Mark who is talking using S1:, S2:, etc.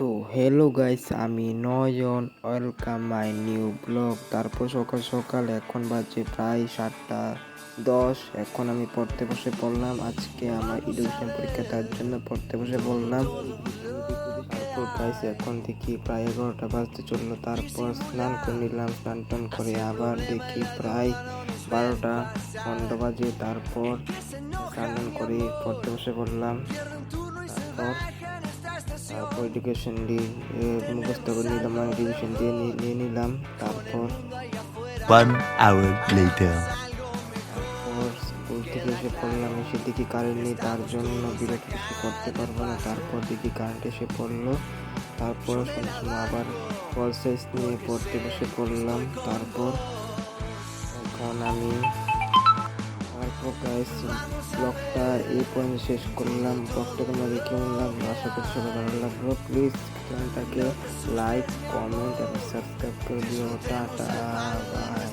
S1: So hello guys, আমি নয়ন, welcome my new blog. তারপর সকাল সকাল এখন বাজে প্রায় 7:10। এখন আমি পড়তে বসে পড়লাম। আজকে আমার এডুকেশন পরীক্ষা, তার জন্য পড়তে বসে পড়লাম। তারপর গাইস এখন দেখি প্রায় 11টা বাজতে চললো। তারপর স্নান করে নিলাম, স্নান টান করে আবার দেখি প্রায় 12টা 15 বাজে। তারপর স্নান টান করে পড়তে বসে পড়লাম। তারপর এডুকেশন দিয়ে মুখস্থ করে নিলাম, মানে রিভিশন দিয়ে নিয়ে নিলাম। তারপর
S2: 1 hour later.
S1: স্কুল থেকে এসে পড়লাম, এসে দেখি কারেন্ট নেই, তার জন্য বিরক্ত বেশি করতে পারবো না। তারপর দেখি কারেন্ট এসে পড়লো। তারপর সময় আবার ফল সাইজ নিয়ে পড়তে বসে পড়লাম। তারপর এখন আমি গাইস ব্লগটা এই পর্যন্ত শেষ করলাম। ব্লগটা তোমাদের কেমন লাগলো, আশা করি সবাই ভালো লাগলো। প্লিজ চ্যানেলটাকে লাইক, কমেন্ট এবং সাবস্ক্রাইব করে দিও। Tata, by.